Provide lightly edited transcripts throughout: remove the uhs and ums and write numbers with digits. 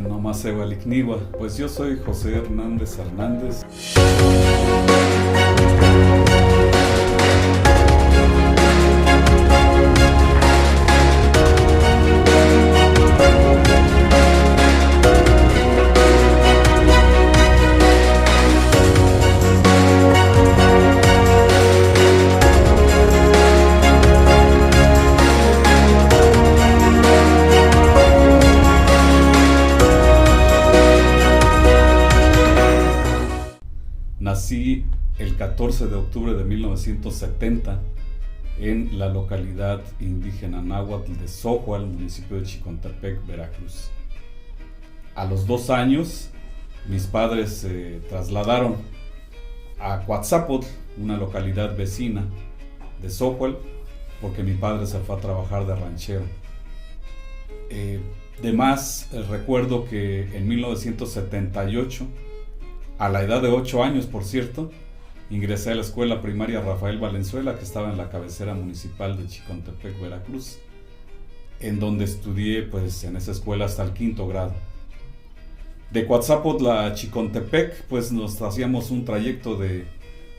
nomás Ewalikniwa. Pues yo soy José Hernández Hernández. Nací el 14 de octubre de 1970 en la localidad indígena náhuatl de Xohual, municipio de Chicontepec, Veracruz. A los 2 años, mis padres se trasladaron a Coatzapotl, una localidad vecina de Xohual, porque mi padre se fue a trabajar de ranchero. Recuerdo que en 1978, a la edad de 8 años, por cierto, ingresé a la escuela primaria Rafael Valenzuela, que estaba en la cabecera municipal de Chicontepec, Veracruz, en donde estudié pues en esa escuela hasta el 5º grado. De Coatzapotl a Chicontepec pues nos hacíamos un trayecto de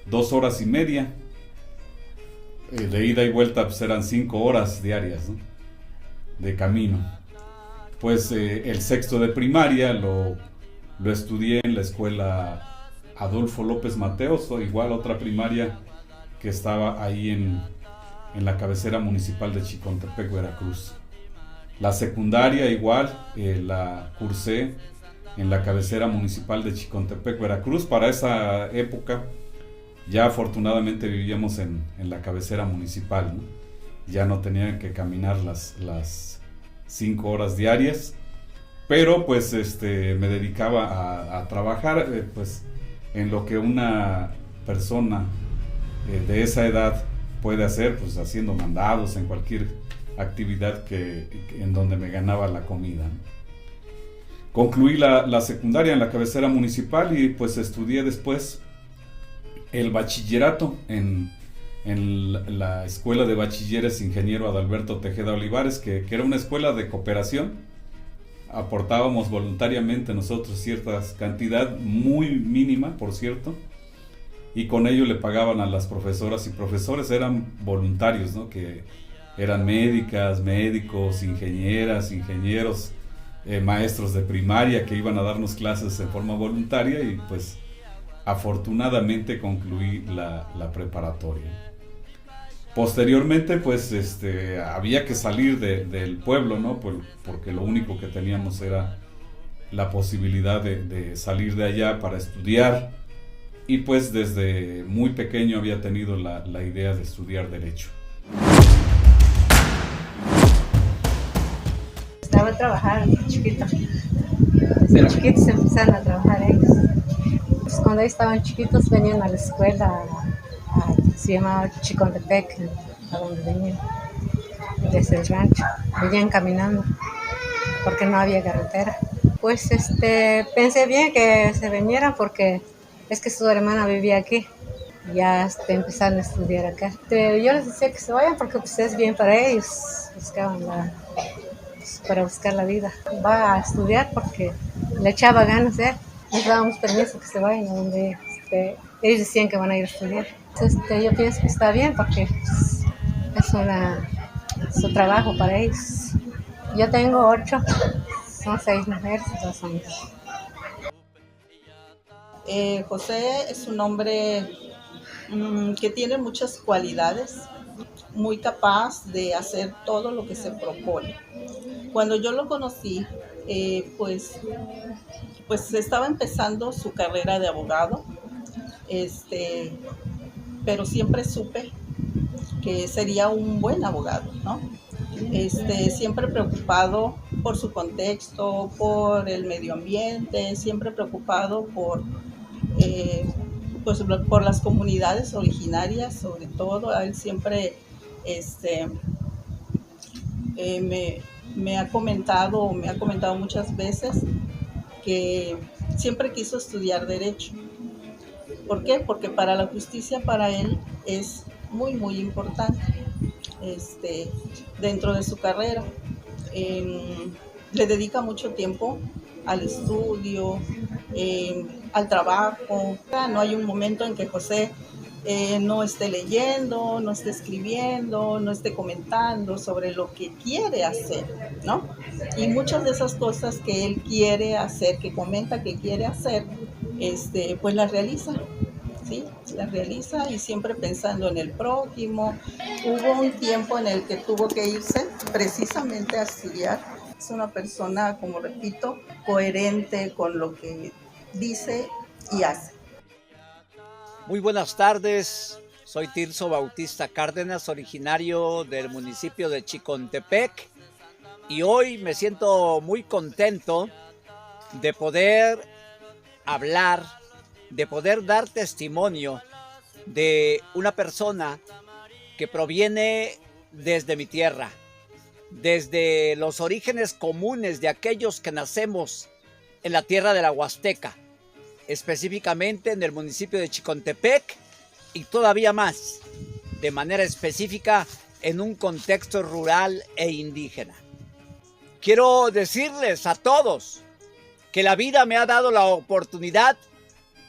2 horas y media. De ida y vuelta pues eran 5 horas diarias, ¿no?, de camino. Pues el 6º de primaria lo estudié en la escuela Adolfo López Mateos, o igual otra primaria que estaba ahí en la cabecera municipal de Chicontepec, Veracruz. La secundaria igual la cursé en la cabecera municipal de Chicontepec, Veracruz. Para esa época ya afortunadamente vivíamos en la cabecera municipal, ¿no? Ya no tenían que caminar las 5 horas diarias. Pero pues me dedicaba a trabajar pues en lo que una persona de esa edad puede hacer, pues haciendo mandados en cualquier actividad en donde me ganaba la comida, ¿no? Concluí la secundaria en la cabecera municipal y pues estudié después el bachillerato en la Escuela de Bachilleres Ingeniero Adalberto Tejeda Olivares, que era una escuela de cooperación. Aportábamos voluntariamente nosotros cierta cantidad, muy mínima por cierto, y con ello le pagaban a las profesoras y profesores. Eran voluntarios, ¿no?, que eran médicas, médicos, ingenieras, ingenieros, maestros de primaria que iban a darnos clases en forma voluntaria, y pues afortunadamente concluí la preparatoria. Posteriormente pues había que salir del pueblo, ¿no?, porque lo único que teníamos era la posibilidad de salir de allá para estudiar, y pues desde muy pequeño había tenido la idea de estudiar Derecho. Estaba a trabajar chiquito. Desde chiquitos empezaron a trabajar ellos. Pues cuando ellos estaban chiquitos venían a la escuela, se llamaba Chicontepec, a donde venían, desde el rancho. Venían caminando, porque no había carretera. Pues pensé bien que se vinieran, porque es que su hermana vivía aquí. Ya empezaron a estudiar acá. Yo les decía que se vayan porque pues, es bien para ellos. Buscaban para buscar la vida. Va a estudiar porque le echaba ganas de él. Les dábamos permiso que se vayan a donde ellos decían que van a ir a estudiar. Yo pienso que está bien porque pues, es su trabajo para ellos. Yo tengo 8, son 6 mujeres y 2 hombres. José es un hombre que tiene muchas cualidades, muy capaz de hacer todo lo que se propone. Cuando yo lo conocí, pues estaba empezando su carrera de abogado, pero siempre supe que sería un buen abogado, ¿no? Siempre preocupado por su contexto, por el medio ambiente, siempre preocupado por las comunidades originarias, sobre todo. A él siempre me ha comentado muchas veces que siempre quiso estudiar Derecho. ¿Por qué? Porque para la justicia, para él, es muy, muy importante dentro de su carrera. le dedica mucho tiempo al estudio, al trabajo. No hay un momento en que José no esté leyendo, no esté escribiendo, no esté comentando sobre lo que quiere hacer, ¿no? Y muchas de esas cosas que él quiere hacer, que comenta que quiere hacer, pues las realiza. ¿Sí? Las realiza y siempre pensando en el prójimo. Hubo un tiempo en el que tuvo que irse precisamente a estudiar. Es una persona, como repito, coherente con lo que dice y hace. Muy buenas tardes, soy Tirso Bautista Cárdenas, originario del municipio de Chicontepec, y hoy me siento muy contento de poder hablar, de poder dar testimonio de una persona que proviene desde mi tierra, desde los orígenes comunes de aquellos que nacemos en la tierra de la Huasteca, específicamente en el municipio de Chicontepec y todavía más, de manera específica, en un contexto rural e indígena. Quiero decirles a todos que la vida me ha dado la oportunidad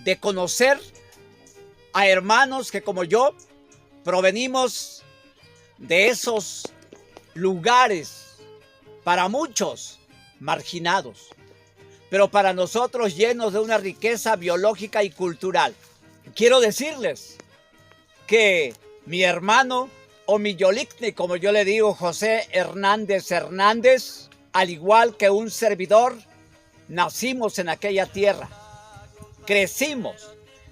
de conocer a hermanos que, como yo, provenimos de esos lugares, para muchos marginados, pero para nosotros llenos de una riqueza biológica y cultural. Quiero decirles que mi hermano, o mi yolicni, como yo le digo, José Hernández Hernández, al igual que un servidor, nacimos en aquella tierra, crecimos,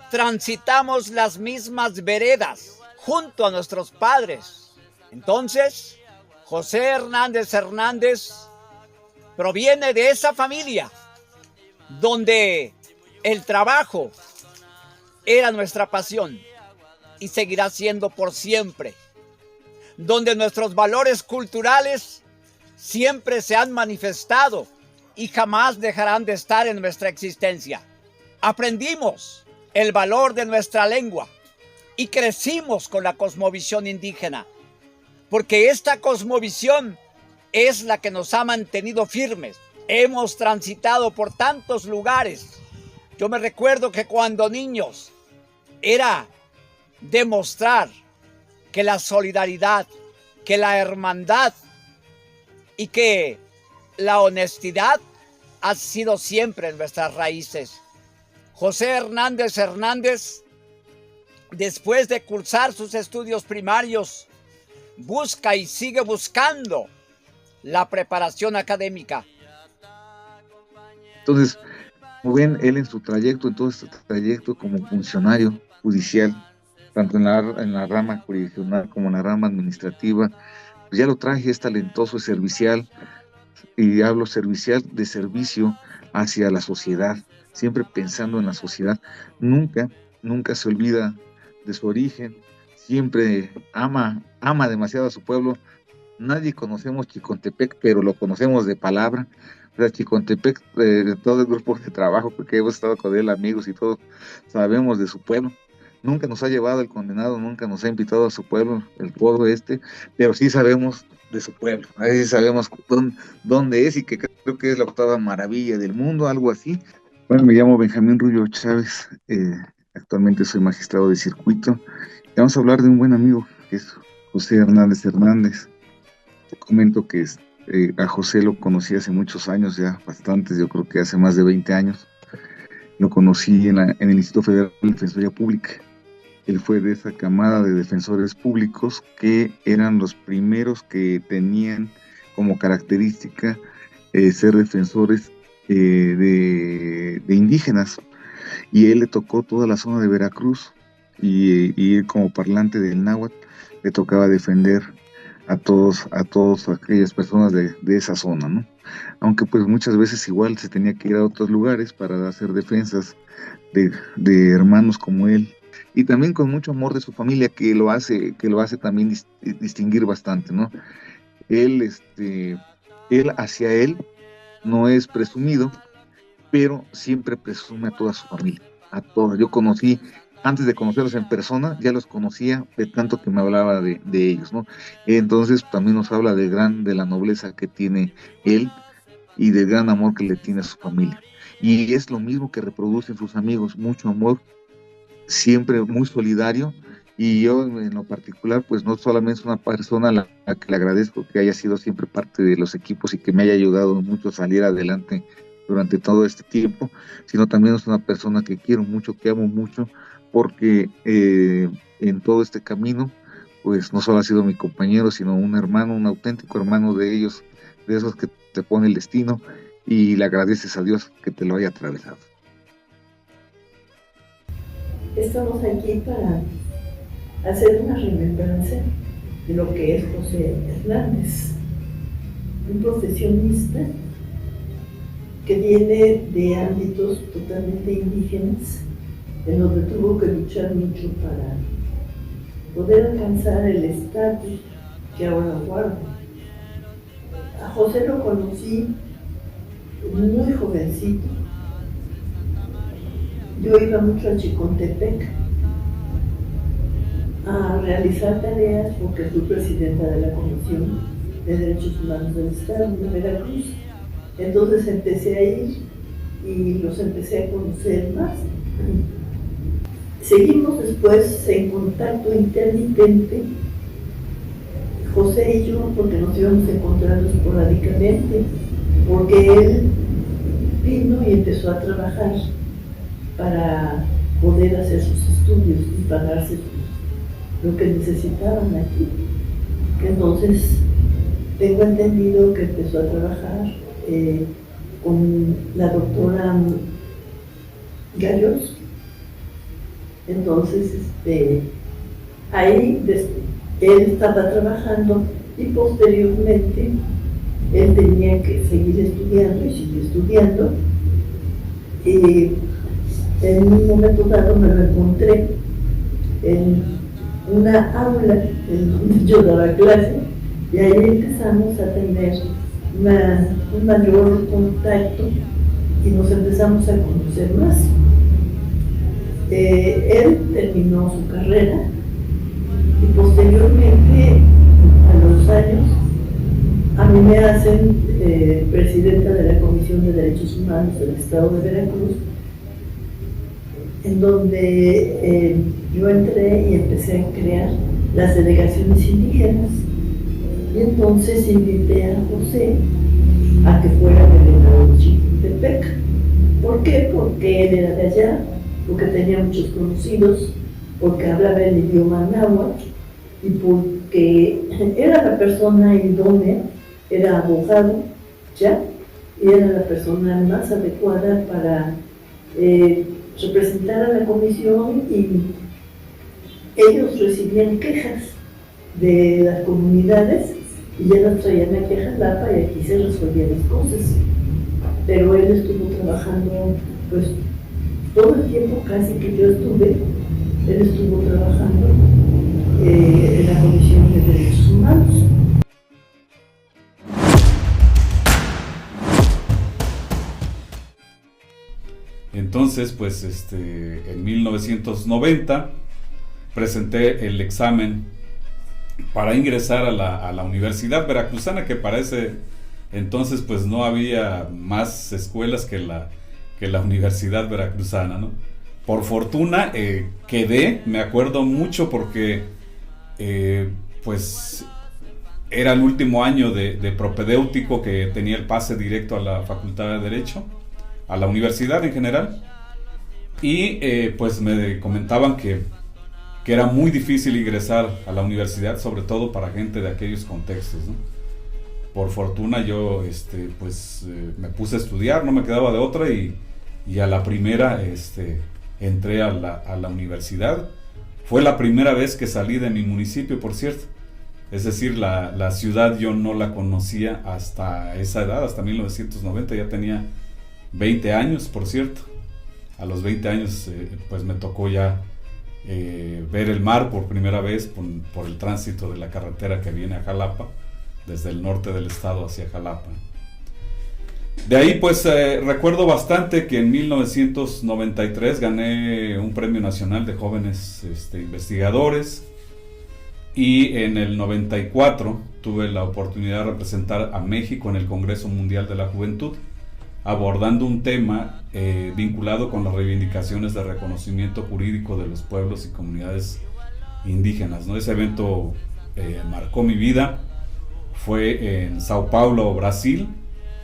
transitamos las mismas veredas junto a nuestros padres. Entonces, José Hernández Hernández proviene de esa familia donde el trabajo era nuestra pasión y seguirá siendo por siempre, donde nuestros valores culturales siempre se han manifestado y jamás dejarán de estar en nuestra existencia. Aprendimos el valor de nuestra lengua y crecimos con la cosmovisión indígena, porque esta cosmovisión es la que nos ha mantenido firmes. Hemos transitado por tantos lugares. Yo me recuerdo que cuando niños era demostrar que la solidaridad, que la hermandad y que la honestidad ha sido siempre en nuestras raíces. José Hernández Hernández, después de cursar sus estudios primarios, busca y sigue buscando la preparación académica. Entonces, como ven, él en su trayecto, en todo este trayecto como funcionario judicial, tanto en la rama jurisdiccional como en la rama administrativa, pues ya lo traje, es talentoso, es servicial, y hablo servicial de servicio hacia la sociedad, siempre pensando en la sociedad, nunca se olvida de su origen, siempre ama demasiado a su pueblo. Nadie conocemos Chicontepec, pero lo conocemos de palabra. O sea, Chicontepec, de todo el grupo de trabajo, porque hemos estado con él, amigos y todo, sabemos de su pueblo. Nunca nos ha llevado el condenado, nunca nos ha invitado a su pueblo, el pueblo pero sí sabemos de su pueblo. Ahí sabemos dónde es, y que creo que es la octava maravilla del mundo, algo así. Bueno, me llamo Benjamín Rullo Chávez, actualmente soy magistrado de circuito. Y vamos a hablar de un buen amigo, que es José Hernández Hernández. Te comento que a José lo conocí hace muchos años, ya bastantes, yo creo que hace más de 20 años. Lo conocí en el Instituto Federal de Defensoría Pública. Él fue de esa camada de defensores públicos que eran los primeros que tenían como característica ser defensores de indígenas. Y él le tocó toda la zona de Veracruz, y él, como parlante del náhuatl, le tocaba defender a todas aquellas personas de esa zona, ¿no? Aunque pues muchas veces igual se tenía que ir a otros lugares para hacer defensas de hermanos como él, y también con mucho amor de su familia, que lo hace también distinguir bastante, ¿no? Él hacia él no es presumido, pero siempre presume a toda su familia, a todos. Yo conocí, antes de conocerlos en persona, ya los conocía de tanto que me hablaba de ellos, ¿no? Entonces también nos habla de la nobleza que tiene él, y del gran amor que le tiene a su familia. Y es lo mismo que reproducen sus amigos, mucho amor, siempre muy solidario. Y yo en lo particular, pues no solamente es una persona a la que le agradezco que haya sido siempre parte de los equipos y que me haya ayudado mucho a salir adelante durante todo este tiempo, sino también es una persona que quiero mucho, que amo mucho, porque en todo este camino, pues no solo ha sido mi compañero, sino un hermano, un auténtico hermano de ellos, de esos que te pone el destino y le agradeces a Dios que te lo haya atravesado. Estamos aquí para hacer una remembranza de lo que es José Hernández, un profesionista que viene de ámbitos totalmente indígenas, en donde tuvo que luchar mucho para poder alcanzar el estatus que ahora guarda. A José lo conocí muy jovencito. Yo iba mucho a Chicontepec a realizar tareas porque fui presidenta de la Comisión de Derechos Humanos del Estado de Veracruz. Entonces empecé a ir y los empecé a conocer más. Seguimos después en contacto intermitente, José y yo, porque nos íbamos encontrando esporádicamente, porque él vino y empezó a trabajar para poder hacer sus estudios y pagarse lo que necesitaban aquí. Entonces, tengo entendido que empezó a trabajar con la doctora Gallos. Entonces, ahí él estaba trabajando y posteriormente él tenía que seguir estudiando y siguió estudiando. Y en un momento dado me lo encontré en una aula en donde yo daba clase y ahí empezamos a tener un mayor contacto y nos empezamos a conocer más. Él terminó su carrera y posteriormente, a los años, a mí me hacen presidenta de la Comisión de Derechos Humanos del Estado de Veracruz, en donde yo entré y empecé a crear las delegaciones indígenas. Y entonces invité a José a que fuera delegado de Chicontepec. ¿Por qué? Porque él era de allá, porque tenía muchos conocidos, porque hablaba el idioma náhuatl y porque era la persona idónea, era abogado ya, y era la persona más adecuada para representar a la comisión, y ellos recibían quejas de las comunidades y ya las traían aquí a Jalapa y aquí se resolvían las cosas. Pero él estuvo trabajando, pues, todo el tiempo casi que yo estuve, él estuvo trabajando en la Comisión de Derechos Humanos. Entonces, pues, en 1990 presenté el examen para ingresar a la Universidad Veracruzana, que para ese entonces, pues, no había más escuelas que la Universidad Veracruzana, ¿no? Por fortuna quedé, me acuerdo mucho porque pues era el último año de propedéutico, que tenía el pase directo a la Facultad de Derecho, a la universidad en general, y pues me comentaban que era muy difícil ingresar a la universidad, sobre todo para gente de aquellos contextos, ¿no? Por fortuna yo me puse a estudiar, no me quedaba de otra, y a la primera entré a la universidad. Fue la primera vez que salí de mi municipio, por cierto. Es decir, la ciudad yo no la conocía hasta esa edad, hasta 1990, ya tenía 20 años, por cierto. A los 20 años pues me tocó ya ver el mar por primera vez por el tránsito de la carretera que viene a Jalapa, desde el norte del estado hacia Jalapa. De ahí pues recuerdo bastante que en 1993 gané un premio nacional de jóvenes investigadores, y en el 94 tuve la oportunidad de representar a México en el Congreso Mundial de la Juventud, abordando un tema vinculado con las reivindicaciones de reconocimiento jurídico de los pueblos y comunidades indígenas, ¿no? Ese evento marcó mi vida, fue en Sao Paulo, Brasil,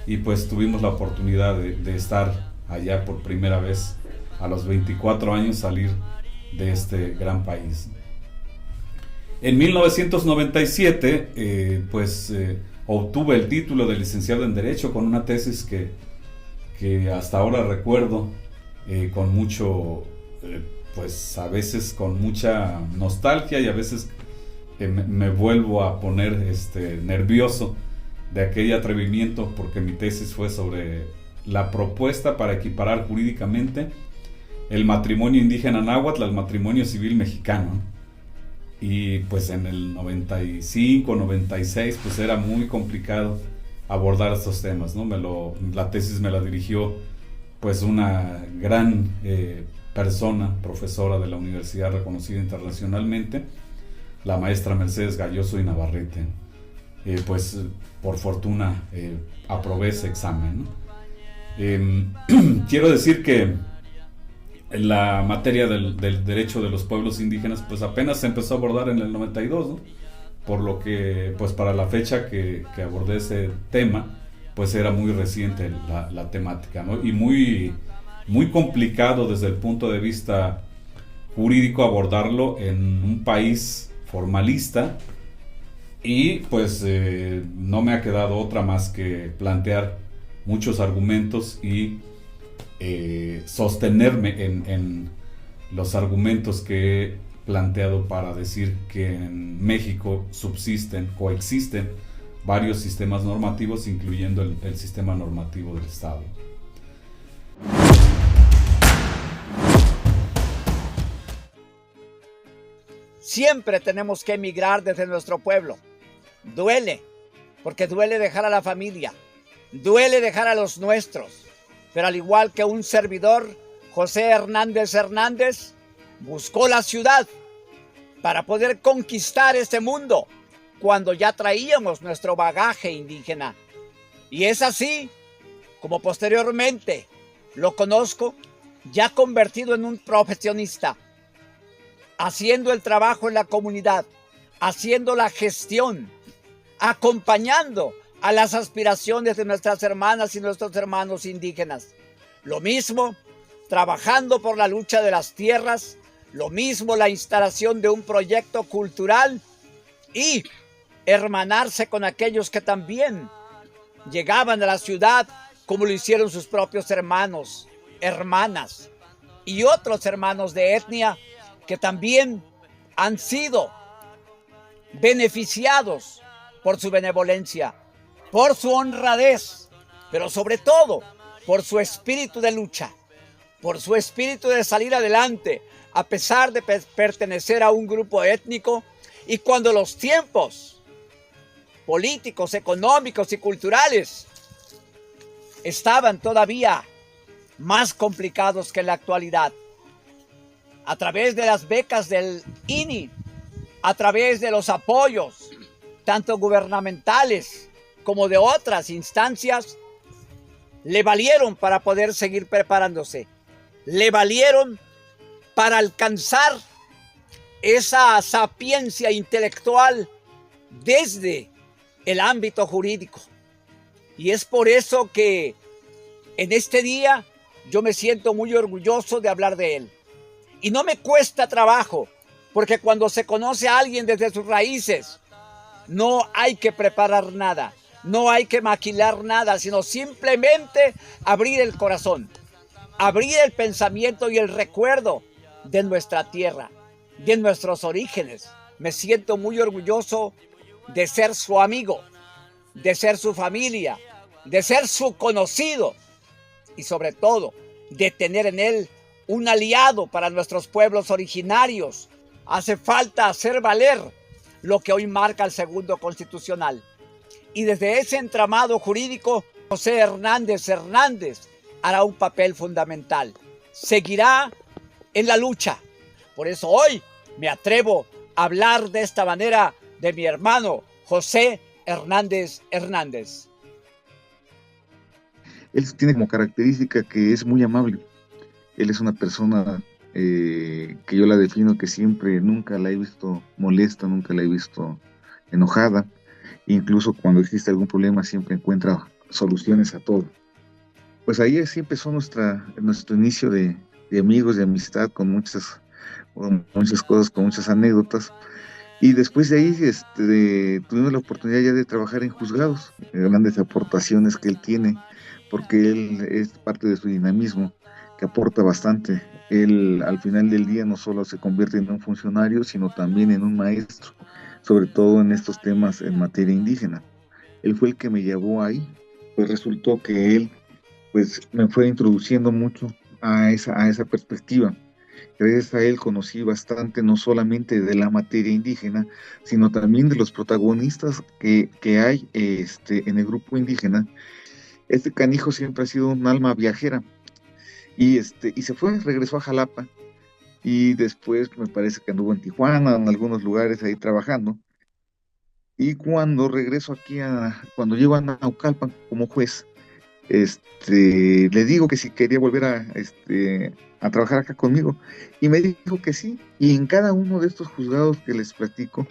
y pues tuvimos la oportunidad de estar allá por primera vez a los 24 años, salir de este gran país. En 1997 obtuve el título de licenciado en Derecho con una tesis que hasta ahora recuerdo con mucho, pues a veces con mucha nostalgia, y a veces me vuelvo a poner nervioso de aquel atrevimiento, porque mi tesis fue sobre la propuesta para equiparar jurídicamente el matrimonio indígena náhuatl al matrimonio civil mexicano. Y pues en el 95, 96 pues era muy complicado abordar estos temas, ¿no? La tesis me la dirigió pues una gran persona, profesora de la universidad reconocida internacionalmente, la maestra Mercedes Galloso y Navarrete. Pues por fortuna aprobé ese examen, ¿no? Quiero decir que la materia del derecho de los pueblos indígenas pues apenas se empezó a abordar en el 92, ¿no? Por lo que pues para la fecha que abordé ese tema pues era muy reciente la temática, ¿no? Y muy complicado desde el punto de vista jurídico abordarlo en un país formalista, y pues no me ha quedado otra más que plantear muchos argumentos y sostenerme en los argumentos que he planteado para decir que en México coexisten varios sistemas normativos, incluyendo el sistema normativo del Estado. Siempre tenemos que emigrar desde nuestro pueblo. Duele, porque duele dejar a la familia, duele dejar a los nuestros. Pero al igual que un servidor, José Hernández Hernández, buscó la ciudad para poder conquistar este mundo cuando ya traíamos nuestro bagaje indígena. Y es así como posteriormente lo conozco, ya convertido en un profesionista, haciendo el trabajo en la comunidad, haciendo la gestión, acompañando a las aspiraciones de nuestras hermanas y nuestros hermanos indígenas. Lo mismo, trabajando por la lucha de las tierras, lo mismo la instalación de un proyecto cultural y hermanarse con aquellos que también llegaban a la ciudad, como lo hicieron sus propios hermanos, hermanas y otros hermanos de etnia que también han sido beneficiados por su benevolencia, por su honradez, pero sobre todo por su espíritu de lucha, por su espíritu de salir adelante, a pesar de pertenecer a un grupo étnico, y cuando los tiempos políticos, económicos y culturales estaban todavía más complicados que en la actualidad. A través de las becas del INI, a través de los apoyos, tanto gubernamentales como de otras instancias, le valieron para poder seguir preparándose, le valieron para alcanzar esa sapiencia intelectual desde el ámbito jurídico. Y es por eso que en este día yo me siento muy orgulloso de hablar de él. Y no me cuesta trabajo, porque cuando se conoce a alguien desde sus raíces, no hay que preparar nada, no hay que maquilar nada, sino simplemente abrir el corazón, abrir el pensamiento y el recuerdo de nuestra tierra, de nuestros orígenes. Me siento muy orgulloso de ser su amigo, de ser su familia, de ser su conocido y sobre todo de tener en él un aliado para nuestros pueblos originarios. Hace falta hacer valer lo que hoy marca el segundo constitucional. Y desde ese entramado jurídico, José Hernández Hernández hará un papel fundamental. Seguirá en la lucha. Por eso hoy me atrevo a hablar de esta manera de mi hermano José Hernández Hernández. Él tiene como característica que es muy amable. Él es una persona que yo la defino que siempre, nunca la he visto molesta, nunca la he visto enojada. Incluso cuando existe algún problema siempre encuentra soluciones a todo. Pues ahí así empezó nuestro inicio de amigos, de amistad, con muchas cosas, con muchas anécdotas. Y después de ahí tuvimos la oportunidad ya de trabajar en juzgados, grandes aportaciones que él tiene, porque él es parte de su dinamismo, que aporta bastante. Él al final del día no solo se convierte en un funcionario, sino también en un maestro, sobre todo en estos temas en materia indígena. Él fue el que me llevó ahí, pues resultó que él pues me fue introduciendo mucho a esa perspectiva. Gracias a él conocí bastante, no solamente de la materia indígena, sino también de los protagonistas que hay en el grupo indígena. Este canijo siempre ha sido un alma viajera, y se fue, regresó a Jalapa, y después me parece que anduvo en Tijuana, en algunos lugares ahí trabajando. Y cuando regreso aquí, cuando llego a Naucalpan como juez, le digo que si quería volver a trabajar acá conmigo, y me dijo que sí. Y en cada uno de estos juzgados que les platico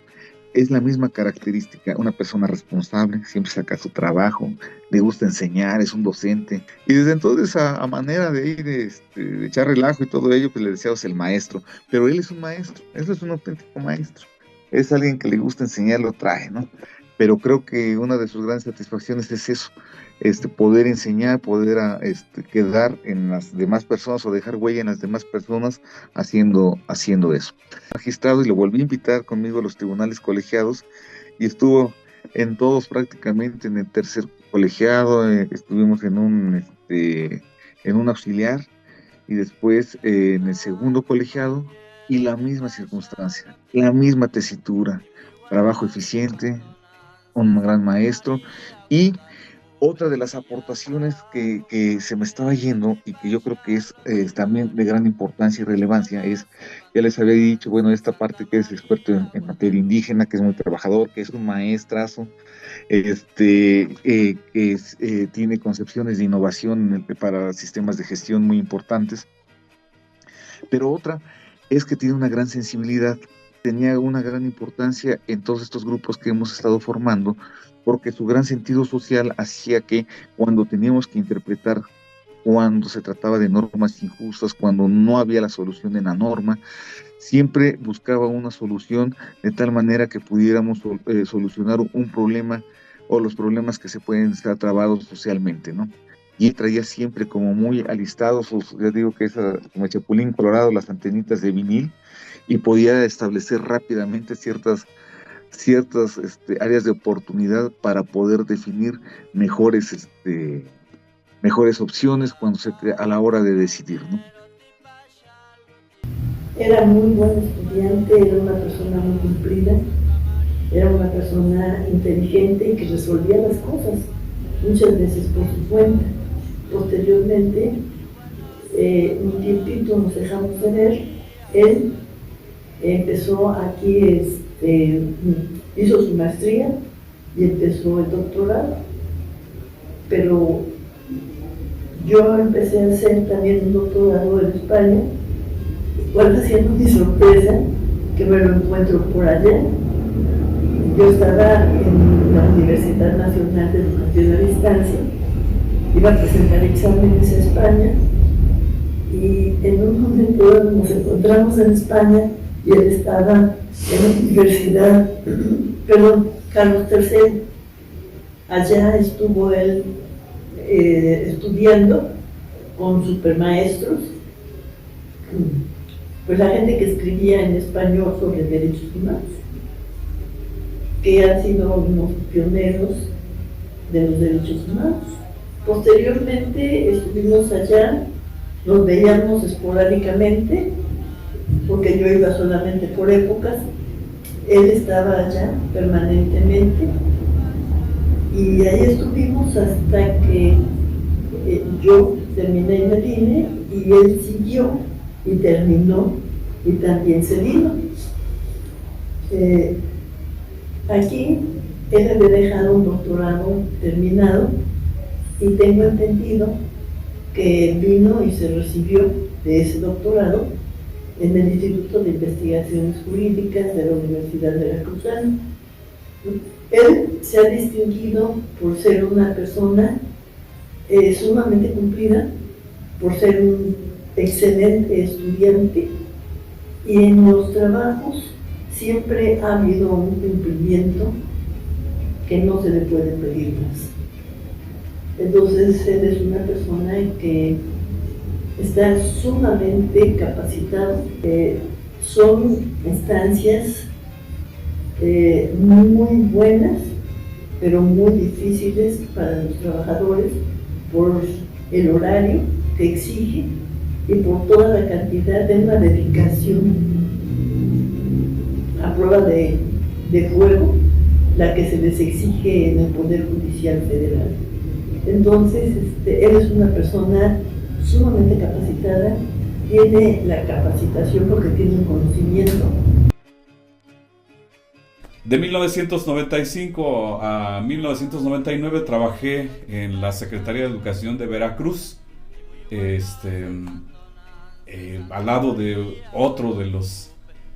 es la misma característica: una persona responsable, siempre saca su trabajo, le gusta enseñar, es un docente. Y desde entonces, a manera de ir de echar relajo y todo ello, pues le decíamos el maestro. Pero él es un maestro, él es un auténtico maestro, es alguien que le gusta enseñar, lo trae, ¿no? Pero creo que una de sus grandes satisfacciones es eso, poder enseñar, poder quedar en las demás personas o dejar huella en las demás personas haciendo eso. Magistrado, y lo volví a invitar conmigo a los tribunales colegiados, y estuvo en todos prácticamente. En el tercer colegiado estuvimos en un auxiliar, y después en el segundo colegiado, y la misma circunstancia, la misma tesitura, trabajo eficiente, un gran maestro. Y otra de las aportaciones que se me estaba yendo, y que yo creo que es también de gran importancia y relevancia, ya les había dicho, bueno, esta parte que es experto en materia indígena, que es muy trabajador, que es un maestrazo, tiene concepciones de innovación para sistemas de gestión muy importantes. Pero otra es que tiene una gran sensibilidad, tenía una gran importancia en todos estos grupos que hemos estado formando, porque su gran sentido social hacía que cuando teníamos que interpretar, cuando se trataba de normas injustas, cuando no había la solución en la norma, siempre buscaba una solución de tal manera que pudiéramos solucionar un problema, o los problemas que se pueden estar trabados socialmente, ¿no? Y traía siempre como muy alistados, ya digo que es como el Chapulín Colorado, las antenitas de vinil, y podía establecer rápidamente ciertas áreas de oportunidad para poder definir mejores opciones a la hora de decidir, ¿no? Era muy buen estudiante, era una persona muy cumplida, era una persona inteligente y que resolvía las cosas, muchas veces por su cuenta. Posteriormente, un tiempito nos dejamos de ver. Él empezó aquí, hizo su maestría y empezó el doctorado, pero yo empecé a hacer también un doctorado en España. ¿Cuál está siendo mi sorpresa? Que me lo encuentro por allá. Yo estaba en la Universidad Nacional de Educación a Distancia, iba a presentar exámenes a España, y en un momento dado nos encontramos en España, y él estaba en la Universidad Carlos III. Allá estuvo él estudiando con supermaestros, pues la gente que escribía en español sobre derechos humanos, que han sido unos pioneros de los derechos humanos. Posteriormente estuvimos allá, nos veíamos esporádicamente, porque yo iba solamente por épocas, él estaba allá permanentemente, y ahí estuvimos hasta que yo terminé y me vine, y él siguió y terminó y también se vino. Aquí Él había dejado un doctorado terminado y tengo entendido que vino y se recibió de ese doctorado en el Instituto de Investigaciones Jurídicas de la Universidad Veracruzana. Él se ha distinguido por ser una persona sumamente cumplida, por ser un excelente estudiante, y en los trabajos siempre ha habido un cumplimiento que no se le puede pedir más. Entonces él es una persona que está sumamente capacitado. Son instancias muy buenas, pero muy difíciles para los trabajadores por el horario que exige y por toda la cantidad de una dedicación a prueba de fuego, la que se les exige en el Poder Judicial Federal. Entonces, él es una persona sumamente capacitada, tiene la capacitación porque tiene un conocimiento. De 1995 a 1999 trabajé en la Secretaría de Educación de Veracruz, al lado de otro de los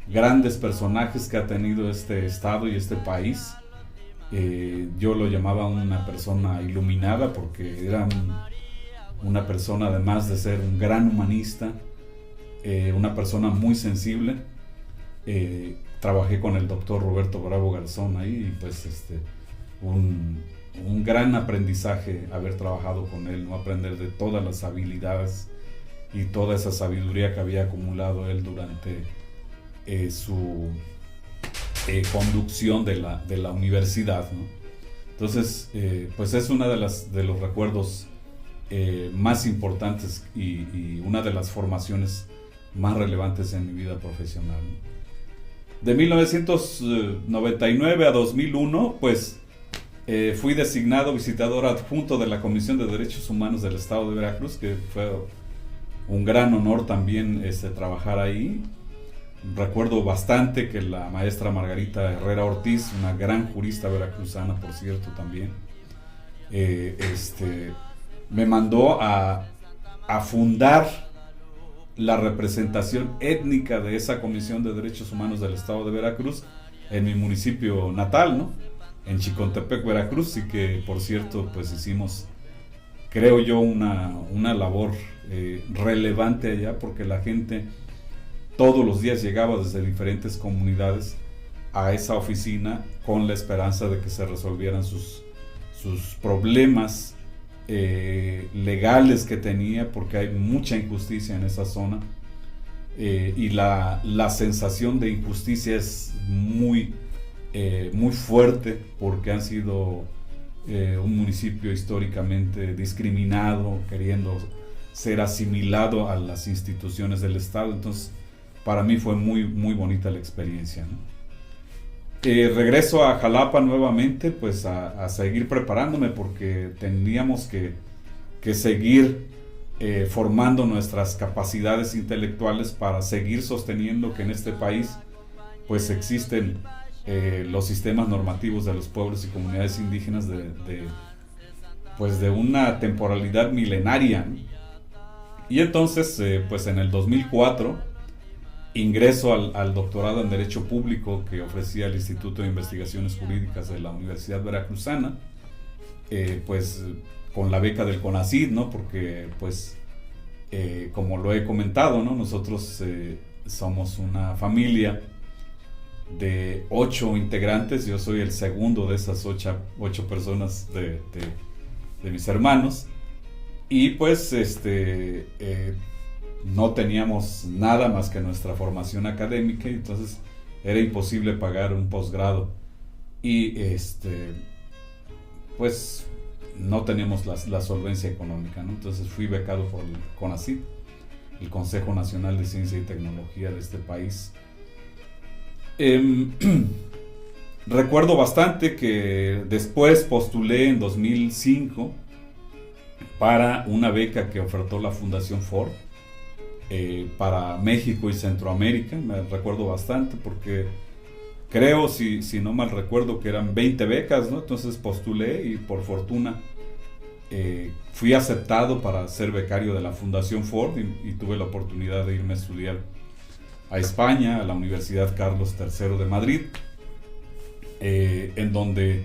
grandes personajes que ha tenido este estado y este país. Yo lo llamaba una persona iluminada porque era una persona, además de ser un gran humanista, una persona muy sensible. Trabajé con el doctor Roberto Bravo Garzón ahí y pues un gran aprendizaje haber trabajado con él, ¿no? Aprender de todas las habilidades y toda esa sabiduría que había acumulado él durante su conducción de la universidad, ¿no? Entonces, pues es una de los recuerdos más importantes y una de las formaciones más relevantes en mi vida profesional, ¿no? De 1999 a 2001, pues fui designado visitador adjunto de la Comisión de Derechos Humanos del Estado de Veracruz, que fue un gran honor también trabajar ahí. Recuerdo bastante que la maestra Margarita Herrera Ortiz, una gran jurista veracruzana, por cierto, también, me mandó a fundar la representación étnica de esa Comisión de Derechos Humanos del Estado de Veracruz en mi municipio natal, ¿no? En Chicontepec, Veracruz, y que, por cierto, pues hicimos, creo yo, una labor relevante allá, porque la gente todos los días llegaba desde diferentes comunidades a esa oficina con la esperanza de que se resolvieran sus problemas legales que tenía, porque hay mucha injusticia en esa zona, y la sensación de injusticia es muy fuerte, porque han sido un municipio históricamente discriminado, queriendo ser asimilado a las instituciones del Estado. Entonces, para mí fue muy bonita la experiencia, ¿no? Regreso a Jalapa nuevamente, pues a seguir preparándome, porque teníamos que seguir formando nuestras capacidades intelectuales para seguir sosteniendo que en este país pues existen los sistemas normativos de los pueblos y comunidades indígenas de una temporalidad milenaria, ¿no? Y entonces, pues en el 2004 ingreso al doctorado en Derecho Público que ofrecía el Instituto de Investigaciones Jurídicas de la Universidad Veracruzana, pues con la beca del CONACYT, ¿no? Porque pues como lo he comentado, ¿no? Nosotros somos una familia de 8 integrantes. Yo soy el segundo de esas 8 personas de mis hermanos, y pues no teníamos nada más que nuestra formación académica, y entonces era imposible pagar un posgrado, y pues no teníamos la solvencia económica, ¿no? Entonces fui becado por el CONACYT, el Consejo Nacional de Ciencia y Tecnología de este país. Recuerdo bastante que después postulé en 2005 para una beca que ofertó la Fundación Ford para México y Centroamérica. Me recuerdo bastante porque creo, si no mal recuerdo, que eran 20 becas, ¿no? Entonces postulé y por fortuna fui aceptado para ser becario de la Fundación Ford y tuve la oportunidad de irme a estudiar a España, a la Universidad Carlos III de Madrid, en donde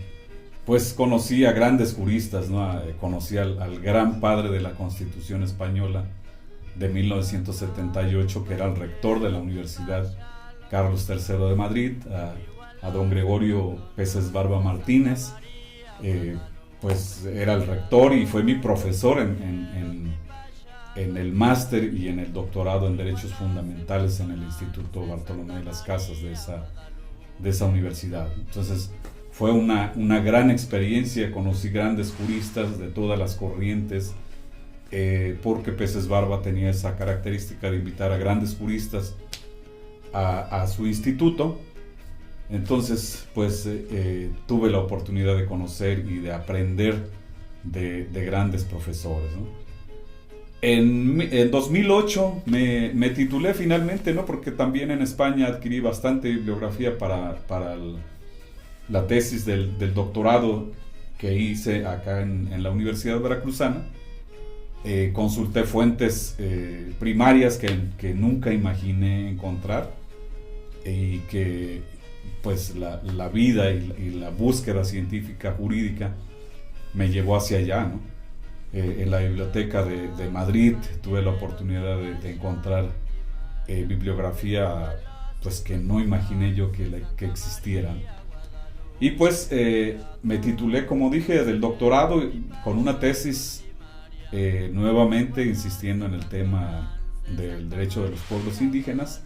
pues conocí a grandes juristas, ¿no? Conocí al gran padre de la Constitución Española de 1978, que era el rector de la Universidad Carlos III de Madrid, a don Gregorio Peces Barba Martínez, pues era el rector y fue mi profesor en el máster y en el doctorado en Derechos Fundamentales en el Instituto Bartolomé de las Casas de esa universidad. Entonces fue una gran experiencia, conocí grandes juristas de todas las corrientes, porque Peces Barba tenía esa característica de invitar a grandes juristas a su instituto. Entonces pues tuve la oportunidad de conocer y de aprender de grandes profesores, ¿no? En 2008 me titulé finalmente, ¿no? Porque también en España adquirí bastante bibliografía para la tesis del doctorado que hice acá en la Universidad Veracruzana. Consulté fuentes primarias que nunca imaginé encontrar, y que pues la vida y la búsqueda científica jurídica me llevó hacia allá, ¿no? En la biblioteca de Madrid tuve la oportunidad de encontrar bibliografía pues que no imaginé yo que existiera. Y pues me titulé, como dije, del doctorado con una tesis nuevamente insistiendo en el tema del derecho de los pueblos indígenas.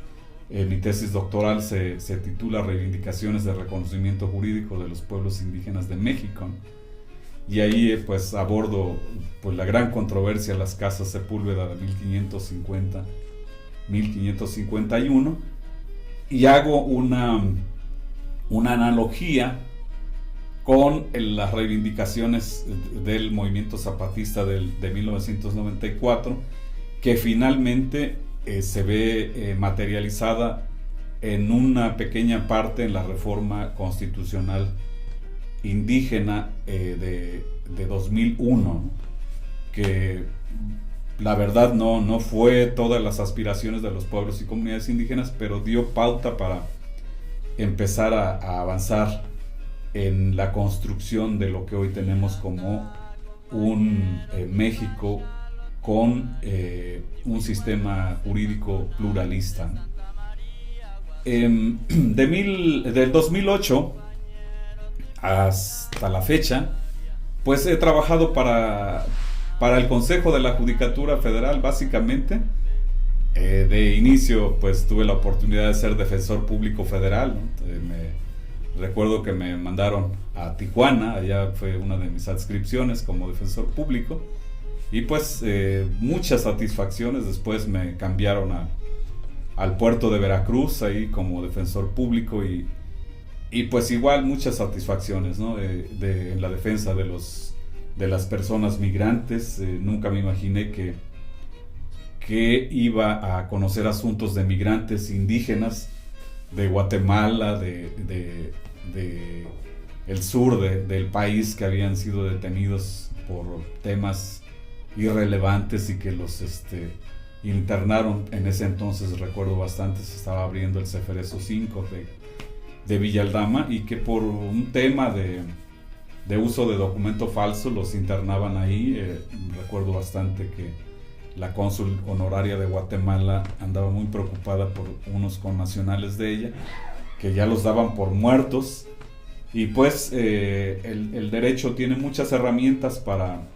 Mi tesis doctoral se titula Reivindicaciones de reconocimiento jurídico de los pueblos indígenas de México, y ahí pues abordo pues la gran controversia, las casas Sepúlveda de 1550-1551, y hago una analogía con las reivindicaciones del movimiento zapatista de 1994, que finalmente se ve materializada en una pequeña parte en la reforma constitucional indígena de 2001, ¿no? Que la verdad no fue todas las aspiraciones de los pueblos y comunidades indígenas, pero dio pauta para empezar a avanzar en la construcción de lo que hoy tenemos como un México con un sistema jurídico pluralista. Del 2008 hasta la fecha, pues he trabajado para el Consejo de la Judicatura Federal, básicamente. De inicio, pues tuve la oportunidad de ser defensor público federal, ¿no? Recuerdo que me mandaron a Tijuana, allá fue una de mis adscripciones como defensor público, y pues muchas satisfacciones. Después me cambiaron al puerto de Veracruz, ahí como defensor público, y pues igual muchas satisfacciones, ¿no? En la defensa de las personas migrantes. Nunca me imaginé que iba a conocer asuntos de migrantes indígenas de Guatemala, de el sur del país, que habían sido detenidos por temas irrelevantes y que los internaron. En ese entonces recuerdo bastante, se estaba abriendo el Ceferezo 5 de Villa Aldama, y que por un tema de uso de documento falso los internaban ahí. Recuerdo bastante que la cónsul honoraria de Guatemala andaba muy preocupada por unos connacionales de ella, que ya los daban por muertos. Y pues el derecho tiene muchas herramientas para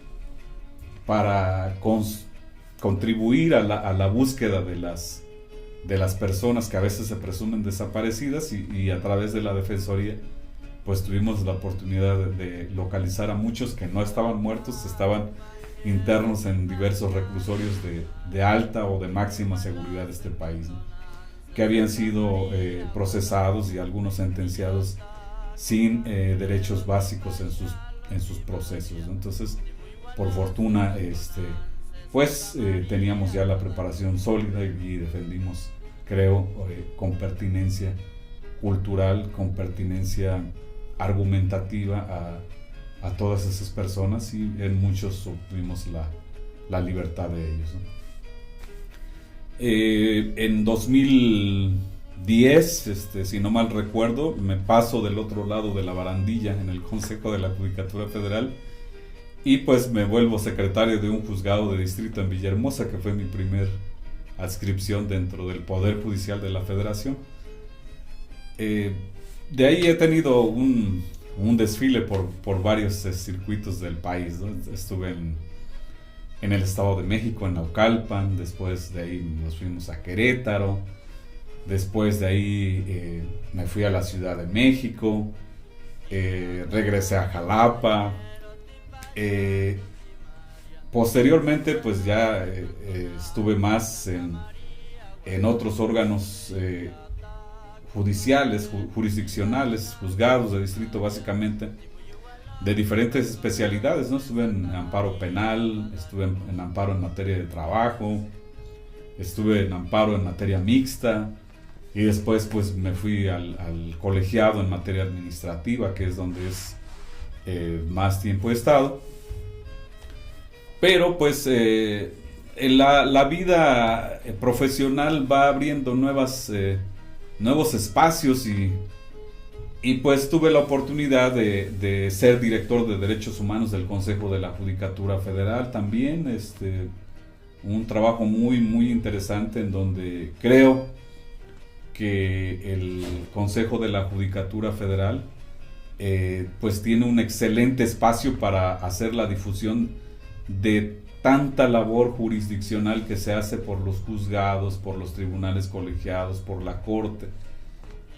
contribuir a la búsqueda de las personas que a veces se presumen desaparecidas, y a través de la Defensoría pues tuvimos la oportunidad de localizar a muchos que no estaban muertos, estaban internos en diversos reclusorios de alta o de máxima seguridad de este país, ¿no? Que habían sido procesados y algunos sentenciados sin derechos básicos en sus procesos, ¿no? Entonces, por fortuna, pues teníamos ya la preparación sólida y defendimos, creo, con pertinencia cultural con pertinencia argumentativa a todas esas personas, y en muchos obtuvimos la libertad de ellos, ¿no? En 2010, si no mal recuerdo, me paso del otro lado de la barandilla en el Consejo de la Judicatura Federal y pues me vuelvo secretario de un juzgado de distrito en Villahermosa, que fue mi primer adscripción dentro del Poder Judicial de la Federación. De ahí he tenido un desfile por varios circuitos del país, ¿no? Estuve en el Estado de México, en Naucalpan, después de ahí nos fuimos a Querétaro, después de ahí me fui a la Ciudad de México, regresé a Jalapa, posteriormente pues ya estuve más en otros órganos judiciales, jurisdiccionales, juzgados de distrito básicamente, de diferentes especialidades, ¿no? Estuve en amparo penal, estuve en amparo en materia de trabajo, estuve en amparo en materia mixta, y después pues me fui al colegiado en materia administrativa, que es donde más tiempo he estado. Pero pues la vida profesional va abriendo nuevos espacios, y pues tuve la oportunidad de ser director de Derechos Humanos del Consejo de la Judicatura Federal también, un trabajo muy muy interesante, en donde creo que el Consejo de la Judicatura Federal pues tiene un excelente espacio para hacer la difusión de tanta labor jurisdiccional que se hace por los juzgados, por los tribunales colegiados, por la corte,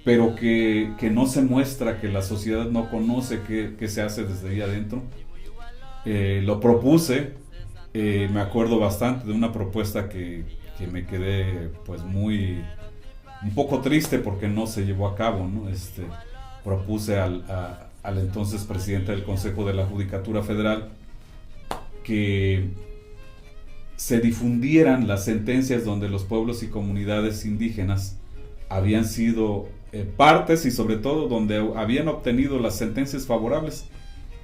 pero que no se muestra, que la sociedad no conoce qué se hace desde ahí adentro. Lo propuse, me acuerdo bastante de una propuesta que me quedé pues un poco triste porque no se llevó a cabo, ¿no? Propuse al entonces presidente del Consejo de la Judicatura Federal que se difundieran las sentencias donde los pueblos y comunidades indígenas habían sido partes, y sobre todo donde habían obtenido las sentencias favorables,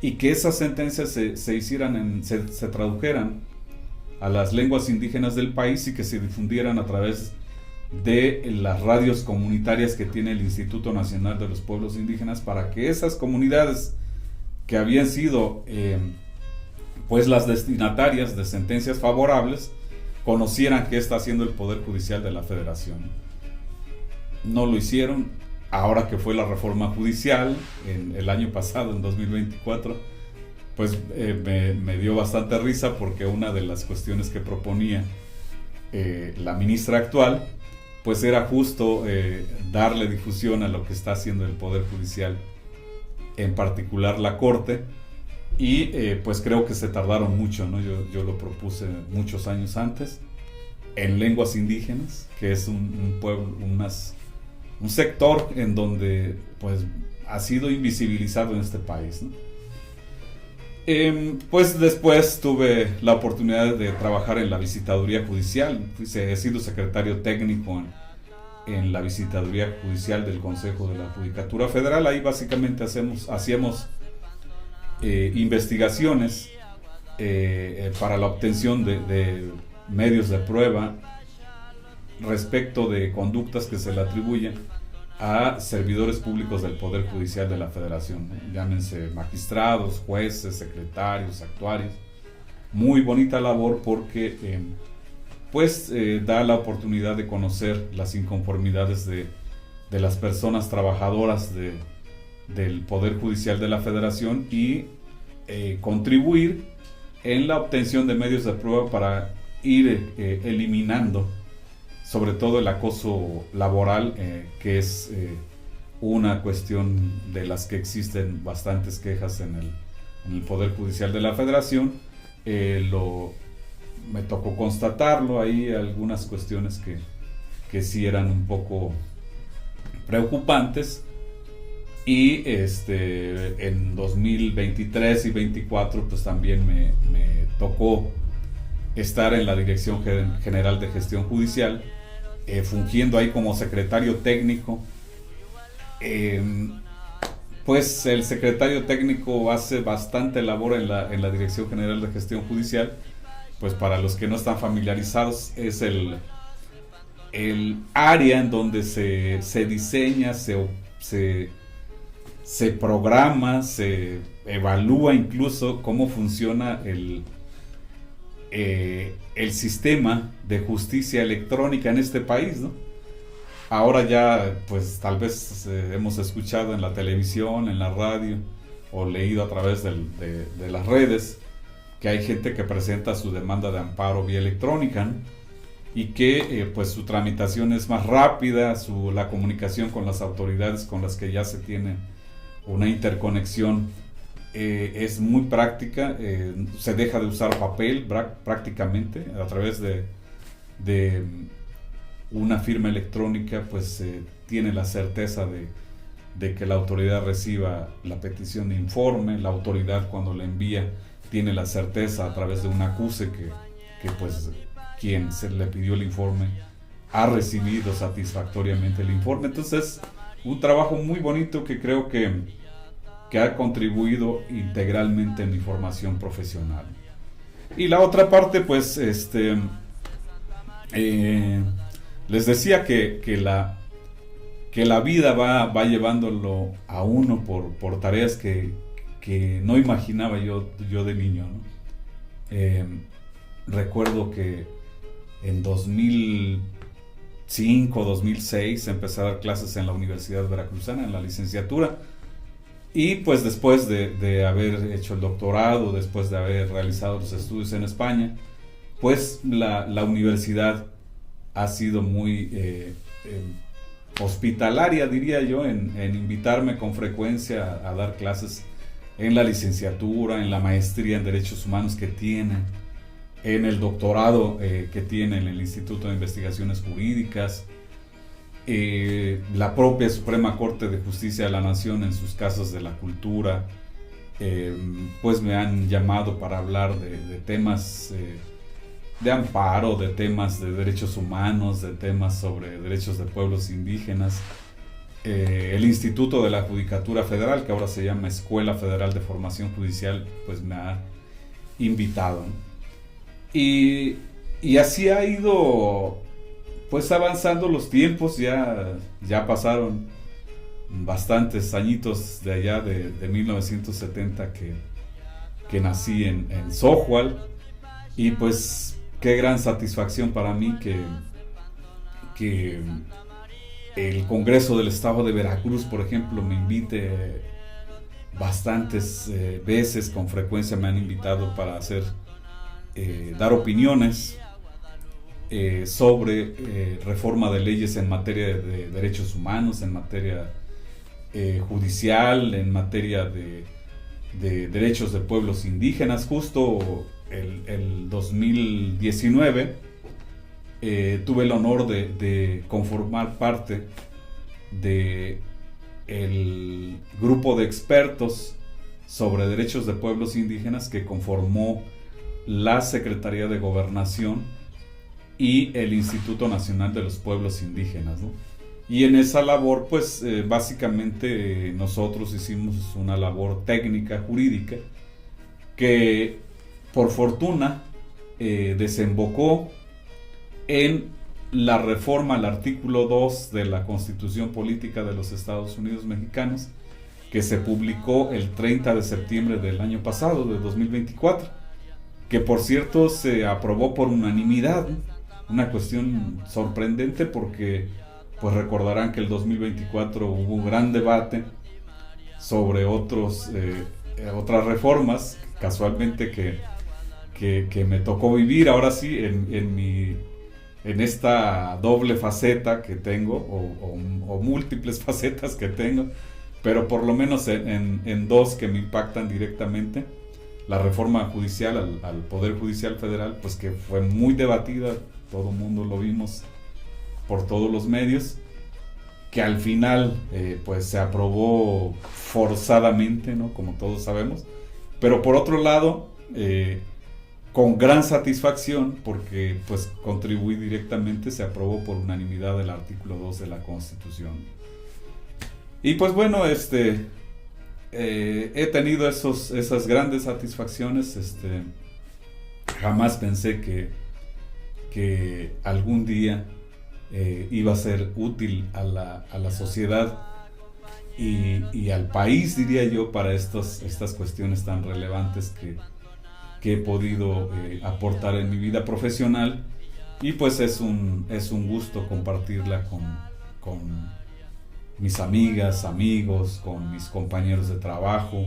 y que esas sentencias se tradujeran a las lenguas indígenas del país y que se difundieran a través de las radios comunitarias que tiene el Instituto Nacional de los Pueblos Indígenas, para que esas comunidades que habían sido pues las destinatarias de sentencias favorables conocieran qué está haciendo el Poder Judicial de la Federación. No lo hicieron. Ahora que fue la reforma judicial en el año pasado, en 2024, pues me dio bastante risa, porque una de las cuestiones que proponía la ministra actual pues era justo darle difusión a lo que está haciendo el Poder Judicial, en particular la Corte, y pues creo que se tardaron mucho, ¿no? Yo lo propuse muchos años antes, en lenguas indígenas, que es un pueblo, un sector en donde pues ha sido invisibilizado en este país, ¿no? Pues después tuve la oportunidad de trabajar en la visitaduría judicial. He sido secretario técnico en la visitaduría judicial del Consejo de la Judicatura Federal. Ahí básicamente hacíamos investigaciones para la obtención de medios de prueba respecto de conductas que se le atribuyen a servidores públicos del Poder Judicial de la Federación, ¿no? Llámense magistrados, jueces, secretarios, actuarios. Muy bonita labor, porque da la oportunidad de conocer las inconformidades de las personas trabajadoras del Poder Judicial de la Federación, y contribuir en la obtención de medios de prueba para ir eliminando sobre todo el acoso laboral, que es una cuestión de las que existen bastantes quejas en el Poder Judicial de la Federación. Me tocó constatarlo, hay algunas cuestiones que sí eran un poco preocupantes, y en 2023 y 2024 pues también me tocó estar en la Dirección General de Gestión Judicial, fungiendo ahí como secretario técnico, pues el secretario técnico hace bastante labor en la Dirección General de Gestión Judicial. Pues para los que no están familiarizados, es el área en donde se diseña, se programa, se evalúa incluso cómo funciona el sistema de justicia electrónica en este país, ¿no? Ahora ya, pues tal vez hemos escuchado en la televisión, en la radio, o leído a través de las redes, que hay gente que presenta su demanda de amparo vía electrónica, ¿no? Y que pues su tramitación es más rápida, la comunicación con las autoridades con las que ya se tiene una interconexión es muy práctica, se deja de usar papel prácticamente a través de una firma electrónica, pues tiene la certeza de que la autoridad reciba la petición de informe. La autoridad, cuando le envía, tiene la certeza a través de un acuse que pues quien se le pidió el informe ha recibido satisfactoriamente el informe. Entonces, un trabajo muy bonito que creo que ha contribuido integralmente en mi formación profesional. Y la otra parte, pues, les decía que la vida va llevándolo a uno por tareas que no imaginaba yo de niño, ¿no? Recuerdo que en 2005, 2006 empecé a dar clases en la Universidad Veracruzana, en la licenciatura, y pues después de haber hecho el doctorado, después de haber realizado los estudios en España, pues la universidad ha sido muy hospitalaria, diría yo, en invitarme con frecuencia a dar clases en la licenciatura, en la maestría en Derechos Humanos que tiene, en el doctorado que tiene en el Instituto de Investigaciones Jurídicas, la propia Suprema Corte de Justicia de la Nación en sus casos de la cultura, pues me han llamado para hablar de temas de amparo, de temas de derechos humanos, de temas sobre derechos de pueblos indígenas. El Instituto de la Judicatura Federal, que ahora se llama Escuela Federal de Formación Judicial, pues me ha invitado, ¿no? Y así ha ido pues avanzando los tiempos. Ya pasaron bastantes añitos de allá de 1970 que nací en Xochitl, y pues qué gran satisfacción para mí que el Congreso del Estado de Veracruz, por ejemplo, me invite bastantes veces. Con frecuencia me han invitado para dar opiniones sobre reforma de leyes en materia de derechos humanos, en materia judicial, en materia de derechos de pueblos indígenas. Justo el 2019 tuve el honor de conformar parte de el grupo de expertos sobre derechos de pueblos indígenas que conformó la Secretaría de Gobernación y el Instituto Nacional de los Pueblos Indígenas, ¿no? Y en esa labor, pues básicamente nosotros hicimos una labor técnica jurídica que por fortuna desembocó en la reforma al artículo 2 de la Constitución Política de los Estados Unidos Mexicanos, que se publicó el 30 de septiembre del año pasado, de 2024, que por cierto se aprobó por unanimidad, ¿no? Una cuestión sorprendente porque pues recordarán que el 2024 hubo un gran debate sobre otras reformas, casualmente que me tocó vivir ahora sí en esta doble faceta que tengo, o múltiples facetas que tengo, pero por lo menos en dos que me impactan directamente. La reforma judicial al Poder Judicial Federal, pues que fue muy debatida, todo el mundo lo vimos por todos los medios, que al final pues se aprobó forzadamente, ¿no? Como todos sabemos, pero por otro lado con gran satisfacción, porque pues contribuí directamente, se aprobó por unanimidad el artículo 2 de la Constitución. Y pues bueno, he tenido esas grandes satisfacciones. Jamás pensé que algún día iba a ser útil a la sociedad y al país, diría yo, para estas cuestiones tan relevantes que he podido aportar en mi vida profesional. Y pues es un gusto compartirla con mis amigas, amigos, con mis compañeros de trabajo,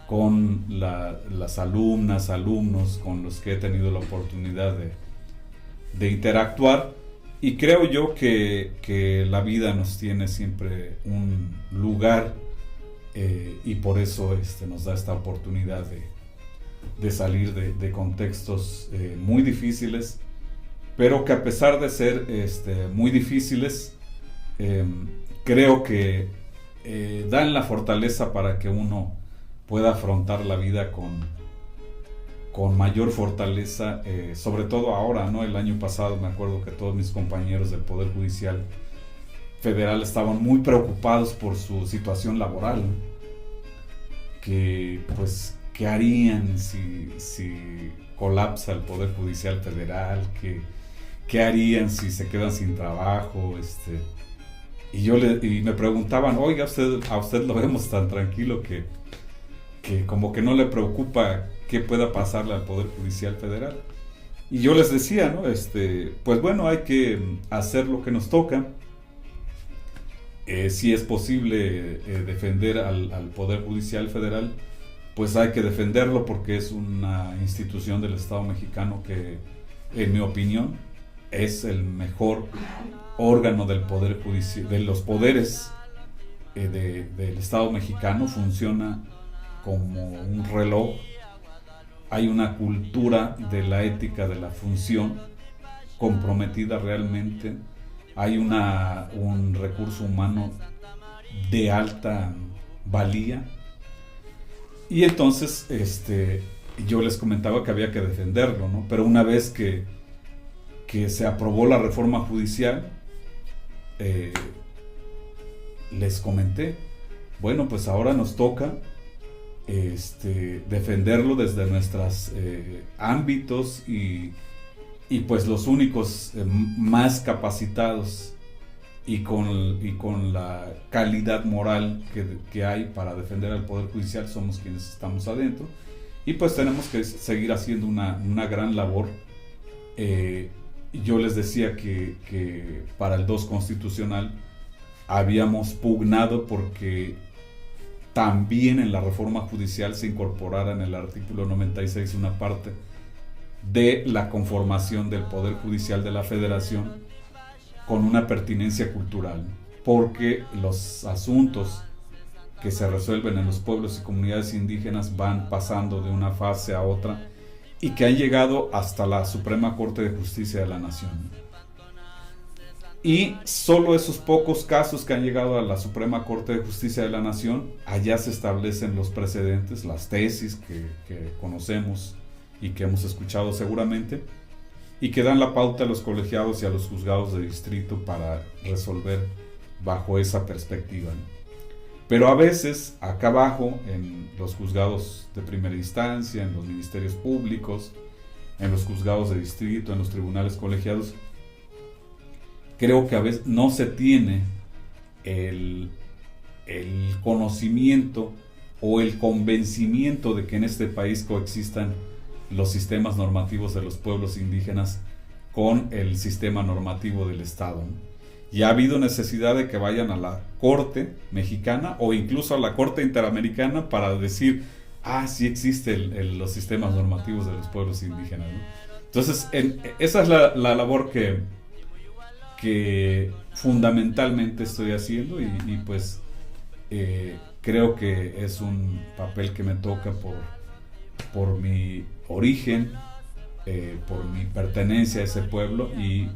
con las alumnas, alumnos con los que he tenido la oportunidad de interactuar. Y creo yo que la vida nos tiene siempre un lugar, y por eso nos da esta oportunidad de salir de contextos muy difíciles, pero que a pesar de ser muy difíciles, creo que dan la fortaleza para que uno pueda afrontar la vida con mayor fortaleza, sobre todo ahora, ¿no? El año pasado me acuerdo que todos mis compañeros del Poder Judicial Federal estaban muy preocupados por su situación laboral, ¿no? Que pues, ¿qué harían si colapsa el Poder Judicial Federal? ¿Qué harían si se quedan sin trabajo? Y me preguntaban, oiga, a usted lo vemos tan tranquilo que como que no le preocupa qué pueda pasarle al Poder Judicial Federal. Y yo les decía, ¿no? Pues bueno, hay que hacer lo que nos toca. Si es posible defender al Poder Judicial Federal, pues hay que defenderlo, porque es una institución del Estado mexicano que, en mi opinión, es el mejor órgano del Poder Judicial, de los poderes del Estado mexicano. Funciona como un reloj. Hay una cultura de la ética de la función comprometida realmente. Hay un recurso humano de alta valía. Y entonces yo les comentaba que había que defenderlo, ¿no? Pero una vez que se aprobó la reforma judicial, les comenté, bueno, pues ahora nos toca defenderlo desde nuestros ámbitos y pues los únicos más capacitados y con la calidad moral que hay para defender al Poder Judicial somos quienes estamos adentro, y pues tenemos que seguir haciendo una gran labor. Yo les decía que para el 2 constitucional habíamos pugnado porque también en la reforma judicial se incorporara en el artículo 96 una parte de la conformación del Poder Judicial de la Federación con una pertinencia cultural, porque los asuntos que se resuelven en los pueblos y comunidades indígenas van pasando de una fase a otra y que han llegado hasta la Suprema Corte de Justicia de la Nación. Y solo esos pocos casos que han llegado a la Suprema Corte de Justicia de la Nación, allá se establecen los precedentes, las tesis que conocemos y que hemos escuchado seguramente, y que dan la pauta a los colegiados y a los juzgados de distrito para resolver bajo esa perspectiva, ¿no? Pero a veces, acá abajo, en los juzgados de primera instancia, en los ministerios públicos, en los juzgados de distrito, en los tribunales colegiados, creo que a veces no se tiene el conocimiento o el convencimiento de que en este país coexistan los sistemas normativos de los pueblos indígenas con el sistema normativo del Estado, ¿no? Y ha habido necesidad de que vayan a la Corte mexicana o incluso a la Corte Interamericana para decir, sí existen los sistemas normativos de los pueblos indígenas, ¿no? Entonces, esa es la labor que fundamentalmente estoy haciendo, y pues creo que es un papel que me toca por mi origen, por mi pertenencia a ese pueblo, y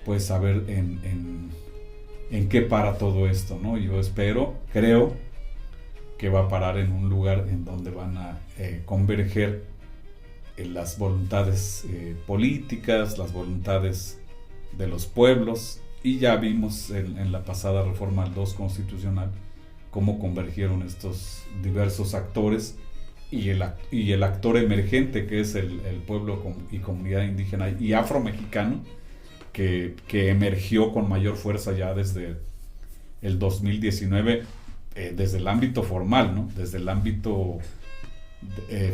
pues saber en qué para todo esto, ¿no? Yo creo que va a parar en un lugar en donde van a converger las voluntades políticas, las voluntades de los pueblos Y ya vimos en la pasada reforma 2 constitucional cómo convergieron estos diversos actores y el actor emergente que es el pueblo y comunidad indígena y afromexicano que emergió con mayor fuerza ya desde el 2019, desde el ámbito formal, ¿no? Desde el ámbito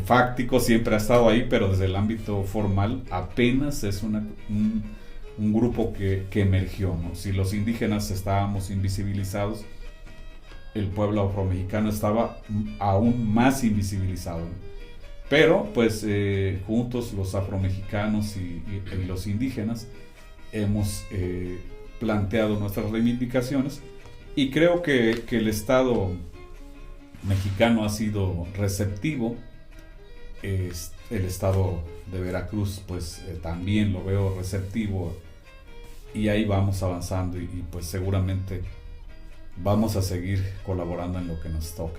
fáctico siempre ha estado ahí, pero desde el ámbito formal apenas es un grupo que emergió, ¿no? Si los indígenas estábamos invisibilizados, el pueblo afromexicano estaba aún más invisibilizado, ¿no? Pero pues juntos los afromexicanos y los indígenas hemos planteado nuestras reivindicaciones y creo que el Estado mexicano ha sido receptivo. El Estado de Veracruz pues también lo veo receptivo y ahí vamos avanzando y pues seguramente vamos a seguir colaborando en lo que nos toca.